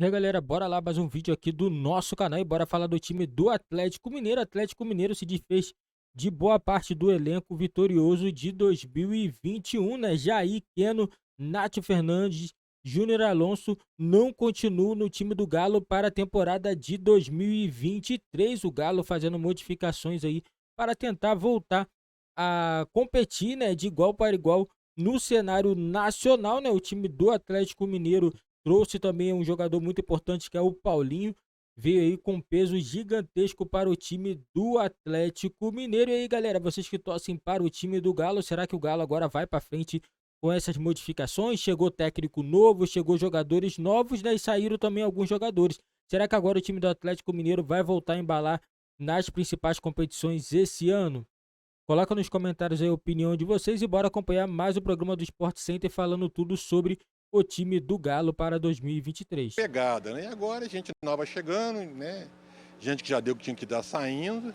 E aí, galera, bora lá mais um vídeo aqui do nosso canal e bora falar do time do Atlético Mineiro. Atlético Mineiro se desfez de boa parte do elenco vitorioso de 2021, né? Jair, Keno, Nátio Fernandes, Júnior Alonso não continuam no time do Galo para a temporada de 2023. O Galo fazendo modificações aí para tentar voltar a competir, né, de igual para igual no cenário nacional, né? O time do Atlético Mineiro trouxe também um jogador muito importante que é o Paulinho. Veio aí com peso gigantesco para o time do Atlético Mineiro. E aí, galera, vocês que torcem para o time do Galo, será que o Galo agora vai para frente com essas modificações? Chegou técnico novo, chegou jogadores novos, né? E saíram também alguns jogadores. Será que agora o time do Atlético Mineiro vai voltar a embalar nas principais competições esse ano? Coloca nos comentários aí a opinião de vocês e bora acompanhar mais o programa do Sport Center falando tudo sobre o time do Galo para 2023. Pegada, né? E agora gente nova chegando, né? Gente que já deu o que tinha que dar saindo.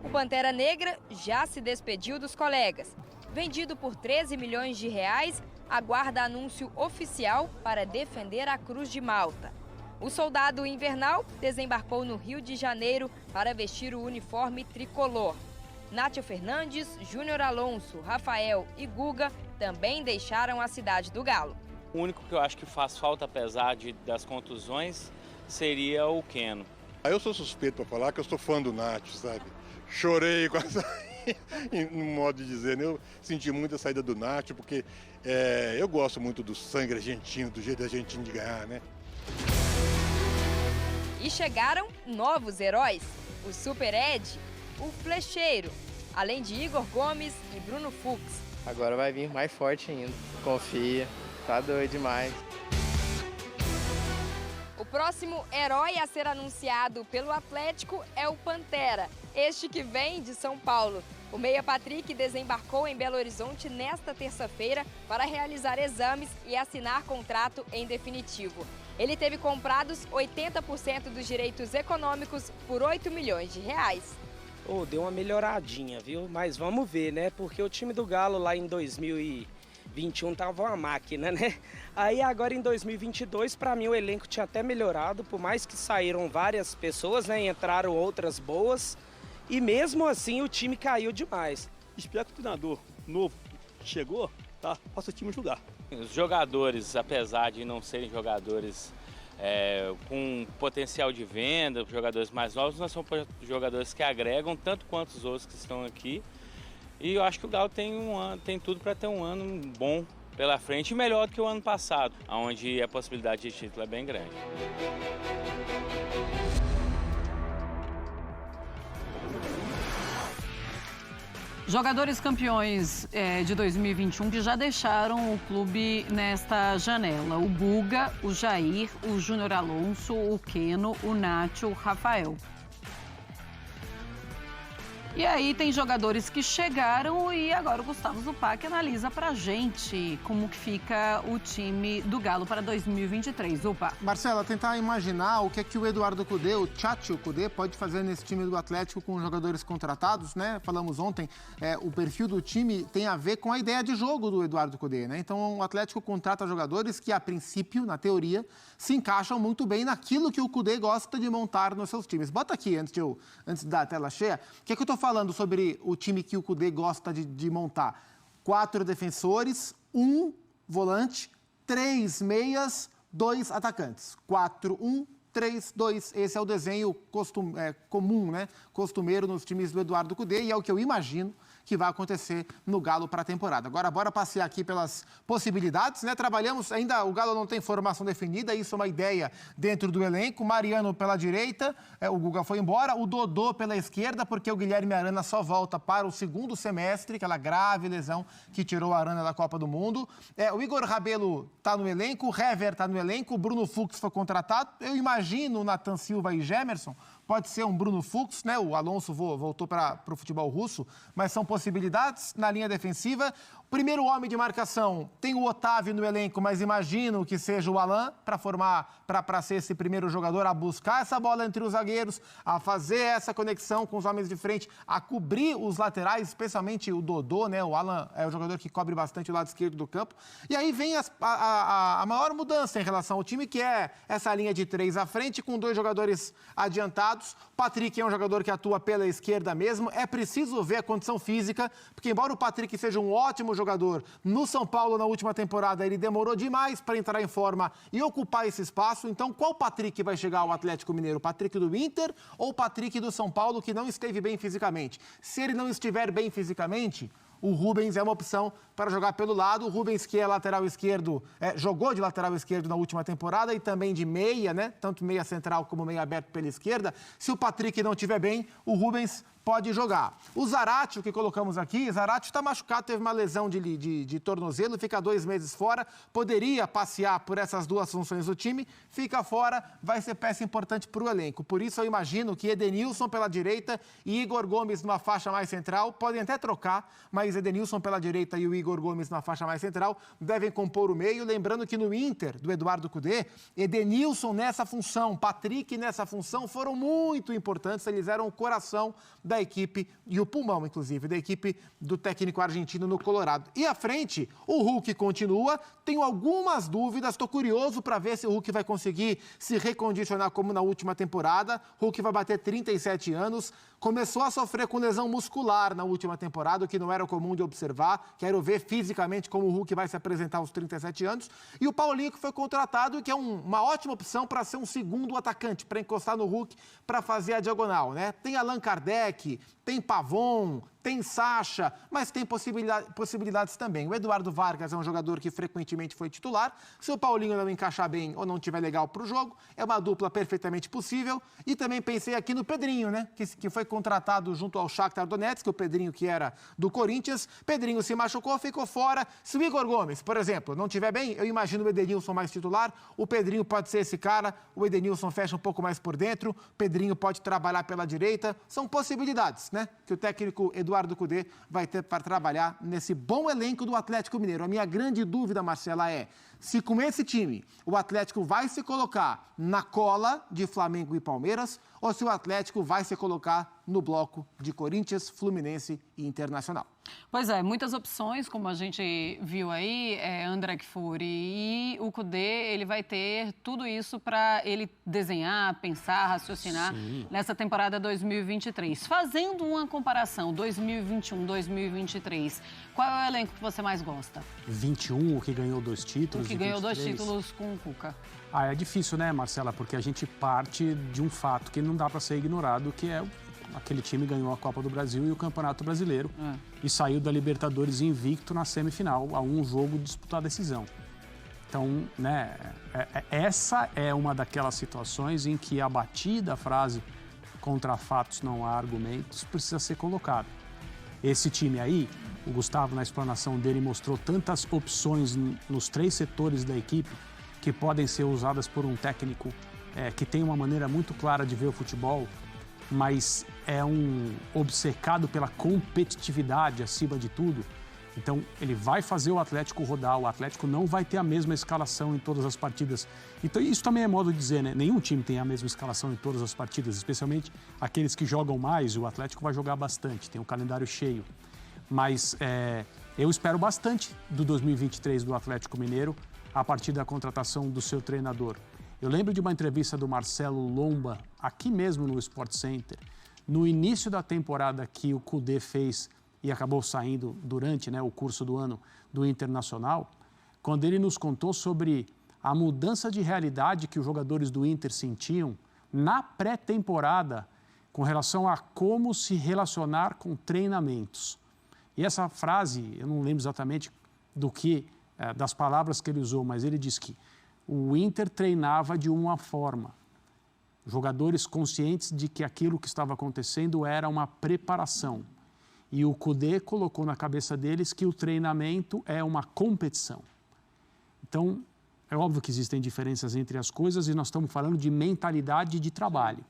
O Pantera Negra já se despediu dos colegas. Vendido por 13 milhões de reais, aguarda anúncio oficial para defender a Cruz de Malta. O soldado invernal desembarcou no Rio de Janeiro para vestir o uniforme tricolor. Nátio Fernandes, Júnior Alonso, Rafael e Guga também deixaram a cidade do Galo. O único que eu acho que faz falta, apesar das contusões, seria o Keno. Eu sou suspeito para falar que eu sou fã do Nath, sabe? Chorei com essa... no modo de dizer, né? Eu senti muito a saída do Nath, porque eu gosto muito do sangue argentino, do jeito argentino de ganhar, né? E chegaram novos heróis, o Super Ed, o Flecheiro, além de Igor Gomes e Bruno Fux. Agora vai vir mais forte ainda, confia, tá doido demais. O próximo herói a ser anunciado pelo Atlético é o Pantera, este que vem de São Paulo. O meia Patrick desembarcou em Belo Horizonte nesta terça-feira para realizar exames e assinar contrato em definitivo. Ele teve comprados 80% dos direitos econômicos por 8 milhões de reais. Deu uma melhoradinha, viu? Mas vamos ver, né? Porque o time do Galo lá em 2021 tava uma máquina, né? Aí agora em 2022, para mim o elenco tinha até melhorado, por mais que saíram várias pessoas, né? Entraram outras boas. E mesmo assim o time caiu demais. Espero que o treinador novo que chegou, tá? Faça o time jogar. Os jogadores, apesar de não serem jogadores com potencial de venda, jogadores mais novos, nós somos jogadores que agregam tanto quanto os outros que estão aqui. E eu acho que o Galo tem tudo para ter um ano bom pela frente e melhor do que o ano passado, onde a possibilidade de título é bem grande. Jogadores campeões de 2021 que já deixaram o clube nesta janela. O Guga, o Jair, o Júnior Alonso, o Keno, o Nátio, o Rafael. E aí tem jogadores que chegaram e agora o Gustavo Zupac analisa pra gente como que fica o time do Galo para 2023. Zupa. Marcela, tentar imaginar o que é que o Eduardo Cudê, o Tchatcho Cudê, pode fazer nesse time do Atlético com jogadores contratados, né? Falamos ontem, o perfil do time tem a ver com a ideia de jogo do Eduardo Cudê, né? Então o Atlético contrata jogadores que, a princípio, na teoria, se encaixam muito bem naquilo que o Cudê gosta de montar nos seus times. Bota aqui, antes da tela cheia, o que é que eu tô falando sobre o time que o Cudê gosta de montar? 4 defensores, 1 volante, 3 meias, 2 atacantes. 4-1-3-2. Esse é o desenho comum, né? Costumeiro nos times do Eduardo Cudê e é o que eu imagino que vai acontecer no Galo para a temporada. Agora, bora passear aqui pelas possibilidades, né? Trabalhamos, ainda o Galo não tem formação definida, isso é uma ideia dentro do elenco. Mariano pela direita, o Guga foi embora, o Dodô pela esquerda, porque o Guilherme Arana só volta para o segundo semestre, aquela grave lesão que tirou a Arana da Copa do Mundo. O Igor Rabelo está no elenco, o Hever está no elenco, o Bruno Fux foi contratado. Eu imagino o Nathan Silva e Gemerson. Pode ser um Bruno Fux, né? O Alonso voltou para o futebol russo, mas são possibilidades na linha defensiva. Primeiro homem de marcação, tem o Otávio no elenco, mas imagino que seja o Alan para ser esse primeiro jogador a buscar essa bola entre os zagueiros, a fazer essa conexão com os homens de frente, a cobrir os laterais, especialmente o Dodô, né? O Alan é o jogador que cobre bastante o lado esquerdo do campo. E aí vem a maior mudança em relação ao time, que é essa linha de 3 à frente, com 2 jogadores adiantados. Patrick é um jogador que atua pela esquerda mesmo. É preciso ver a condição física, porque embora o Patrick seja um ótimo jogador, no São Paulo, na última temporada, ele demorou demais para entrar em forma e ocupar esse espaço. Então, qual Patrick vai chegar ao Atlético Mineiro? O Patrick do Inter ou o Patrick do São Paulo, que não esteve bem fisicamente? Se ele não estiver bem fisicamente, o Rubens é uma opção para jogar pelo lado. O Rubens, que é lateral esquerdo, jogou de lateral esquerdo na última temporada e também de meia, né? Tanto meia central como meia aberto pela esquerda. Se o Patrick não estiver bem, o Rubens pode jogar. O Zaratio, que colocamos aqui, Zaratio está machucado, teve uma lesão de tornozelo, fica 2 meses fora, poderia passear por essas 2 funções do time, fica fora, vai ser peça importante para o elenco. Por isso eu imagino que Edenilson pela direita e Igor Gomes numa faixa mais central, podem até trocar, mas Edenilson pela direita e o Igor Gomes na faixa mais central devem compor o meio. Lembrando que no Inter, do Eduardo Cudê, Edenilson nessa função, Patrick nessa função foram muito importantes, eles eram o coração da equipe, e o pulmão, inclusive, da equipe do técnico argentino no Colorado. E à frente, o Hulk continua, tenho algumas dúvidas, estou curioso para ver se o Hulk vai conseguir se recondicionar como na última temporada. Hulk vai bater 37 anos, começou a sofrer com lesão muscular na última temporada, o que não era comum de observar. Quero ver fisicamente como o Hulk vai se apresentar aos 37 anos. E o Paulinho, que foi contratado, que é uma ótima opção para ser um segundo atacante, para encostar no Hulk, para fazer a diagonal, né? Tem Allan Kardec, tem Pavon, tem Sacha, mas tem possibilidades também. O Eduardo Vargas é um jogador que frequentemente foi titular. Se o Paulinho não encaixar bem ou não estiver legal para o jogo, é uma dupla perfeitamente possível. E também pensei aqui no Pedrinho, né? Que foi contratado junto ao Shakhtar Donetsk, o Pedrinho que era do Corinthians. Pedrinho se machucou, ficou fora. Se o Igor Gomes, por exemplo, não estiver bem, eu imagino o Edenilson mais titular. O Pedrinho pode ser esse cara. O Edenilson fecha um pouco mais por dentro. O Pedrinho pode trabalhar pela direita. São possibilidades, né? Que o técnico Eduardo Cudê vai ter para trabalhar nesse bom elenco do Atlético Mineiro. A minha grande dúvida, Marcela, é se com esse time o Atlético vai se colocar na cola de Flamengo e Palmeiras ou se o Atlético vai se colocar no bloco de Corinthians, Fluminense e Internacional. Pois é, muitas opções, como a gente viu aí, André Kfouri, e o Cudê, ele vai ter tudo isso para ele desenhar, pensar, raciocinar nessa temporada 2023. Fazendo uma comparação 2021-2023, qual é o elenco que você mais gosta? 21, o que ganhou 2 títulos. O que ganhou 2 títulos com o Cuca. É difícil, né, Marcela? Porque a gente parte de um fato que não dá para ser ignorado, que é aquele time ganhou a Copa do Brasil e o Campeonato Brasileiro e saiu da Libertadores invicto na semifinal, a um jogo de disputar a decisão. Então, né, essa é uma daquelas situações em que a batida frase contra fatos não há argumentos precisa ser colocada. Esse time aí, o Gustavo, na explanação dele, mostrou tantas opções nos 3 setores da equipe que podem ser usadas por um técnico que tem uma maneira muito clara de ver o futebol, mas é um obcecado pela competitividade acima de tudo. Então, ele vai fazer o Atlético rodar, o Atlético não vai ter a mesma escalação em todas as partidas. Então, isso também é modo de dizer, né? Nenhum time tem a mesma escalação em todas as partidas, especialmente aqueles que jogam mais, o Atlético vai jogar bastante, tem um calendário cheio. Mas eu espero bastante do 2023 do Atlético Mineiro, a partir da contratação do seu treinador. Eu lembro de uma entrevista do Marcelo Lomba, aqui mesmo no Sport Center, no início da temporada que o Cudê fez e acabou saindo durante o curso do ano do Internacional, quando ele nos contou sobre a mudança de realidade que os jogadores do Inter sentiam na pré-temporada com relação a como se relacionar com treinamentos. E essa frase, eu não lembro exatamente das palavras que ele usou, mas ele disse que o Inter treinava de uma forma. Jogadores conscientes de que aquilo que estava acontecendo era uma preparação. E o Cudê colocou na cabeça deles que o treinamento é uma competição. Então, é óbvio que existem diferenças entre as coisas e nós estamos falando de mentalidade de trabalho.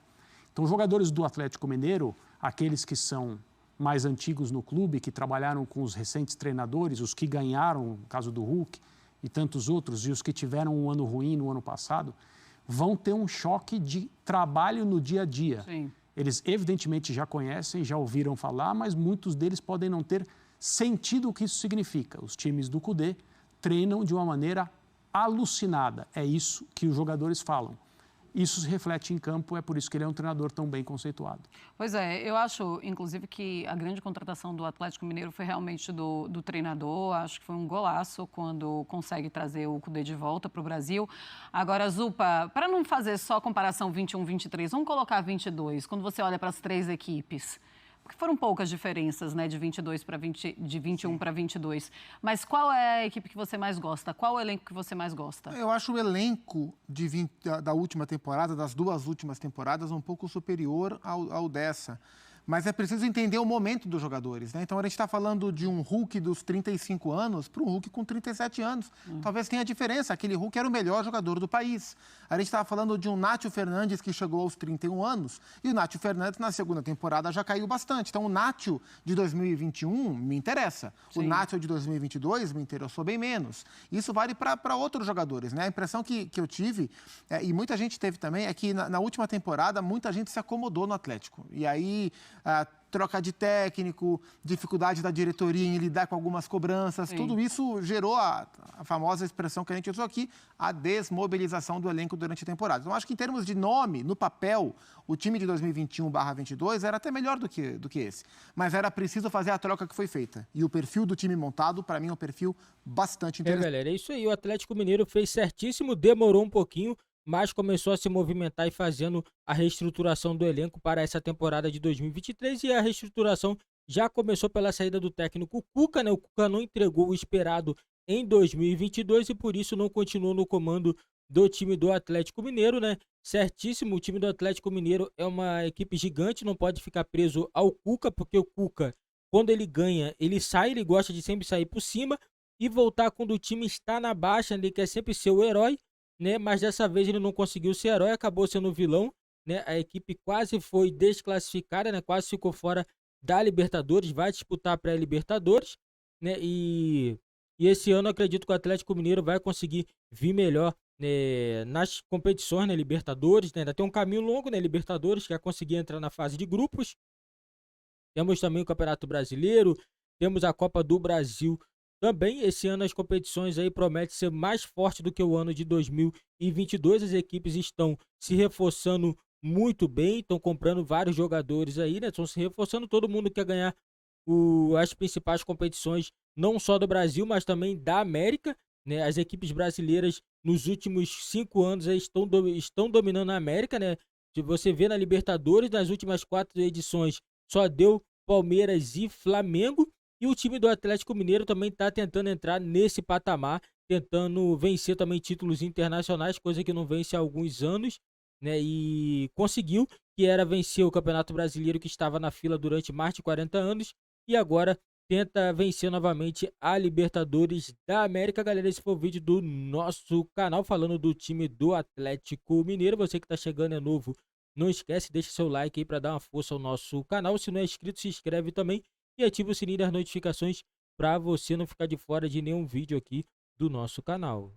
Então, os jogadores do Atlético Mineiro, aqueles que são mais antigos no clube, que trabalharam com os recentes treinadores, os que ganharam, no caso do Hulk, e tantos outros, e os que tiveram um ano ruim no ano passado, vão ter um choque de trabalho no dia a dia. Sim. Eles, evidentemente, já conhecem, já ouviram falar, mas muitos deles podem não ter sentido o que isso significa. Os times do Kudê treinam de uma maneira alucinada. É isso que os jogadores falam. Isso se reflete em campo, é por isso que ele é um treinador tão bem conceituado. Pois é, eu acho, inclusive, que a grande contratação do Atlético Mineiro foi realmente do treinador. Acho que foi um golaço quando consegue trazer o Kudê de volta para o Brasil. Agora, Zupa, para não fazer só comparação 21-23, vamos colocar 22, quando você olha para as 3 equipes. Porque foram poucas diferenças, né, de 21 para 22. Mas qual é a equipe que você mais gosta? Qual o elenco que você mais gosta? Eu acho o elenco da última temporada, das 2 últimas temporadas, um pouco superior ao dessa. Mas é preciso entender o momento dos jogadores, né? Então, a gente está falando de um Hulk dos 35 anos para um Hulk com 37 anos. Talvez tenha diferença. Aquele Hulk era o melhor jogador do país. A gente estava falando de um Nátio Fernandes que chegou aos 31 anos e o Nátio Fernandes, na segunda temporada, já caiu bastante. Então, o Nátio de 2021 me interessa. Sim. O Nátio de 2022 me interessou bem menos. Isso vale para outros jogadores, né? A impressão que eu tive, e muita gente teve também, é que na última temporada, muita gente se acomodou no Atlético. E aí... troca de técnico, dificuldade da diretoria em lidar com algumas cobranças, sim, tudo isso gerou a famosa expressão que a gente usou aqui, a desmobilização do elenco durante a temporada. Então, acho que em termos de nome, no papel, o time de 2021/22 era até melhor do que esse. Mas era preciso fazer a troca que foi feita. E o perfil do time montado, para mim, é um perfil bastante interessante. Galera, é isso aí. O Atlético Mineiro fez certíssimo, demorou um pouquinho, mas começou a se movimentar e fazendo a reestruturação do elenco para essa temporada de 2023. E a reestruturação já começou pela saída do técnico Cuca, né? O Cuca não entregou o esperado em 2022 e por isso não continuou no comando do time do Atlético Mineiro, né? Certíssimo, o time do Atlético Mineiro é uma equipe gigante, não pode ficar preso ao Cuca, porque o Cuca, quando ele ganha, ele sai, ele gosta de sempre sair por cima e voltar quando o time está na baixa, ele quer sempre ser o herói, né? Mas dessa vez ele não conseguiu ser herói, acabou sendo vilão, né? A equipe quase foi desclassificada, né? Quase ficou fora da Libertadores, vai disputar a pré-Libertadores, né? E esse ano eu acredito que o Atlético Mineiro vai conseguir vir melhor, né, nas competições, né? Libertadores, né? Ainda tem um caminho longo, né? Libertadores, que é conseguir entrar na fase de grupos. Temos também o Campeonato Brasileiro, temos a Copa do Brasil. Também esse ano as competições aí prometem ser mais forte do que o ano de 2022. As equipes estão se reforçando muito bem, estão comprando vários jogadores aí, né? Estão se reforçando, todo mundo quer ganhar as principais competições, não só do Brasil, mas também da América, né? As equipes brasileiras nos últimos 5 anos aí estão dominando a América, né? Se você vê na Libertadores, nas últimas 4 edições, só deu Palmeiras e Flamengo. E o time do Atlético Mineiro também está tentando entrar nesse patamar, tentando vencer também títulos internacionais, coisa que não vence há alguns anos, né? E conseguiu, que era vencer o Campeonato Brasileiro, que estava na fila durante mais de 40 anos, e agora tenta vencer novamente a Libertadores da América. Galera, esse foi o vídeo do nosso canal falando do time do Atlético Mineiro. Você que está chegando é novo, não esquece, deixa seu like aí para dar uma força ao nosso canal. Se não é inscrito, se inscreve também e ativa o sininho das notificações para você não ficar de fora de nenhum vídeo aqui do nosso canal.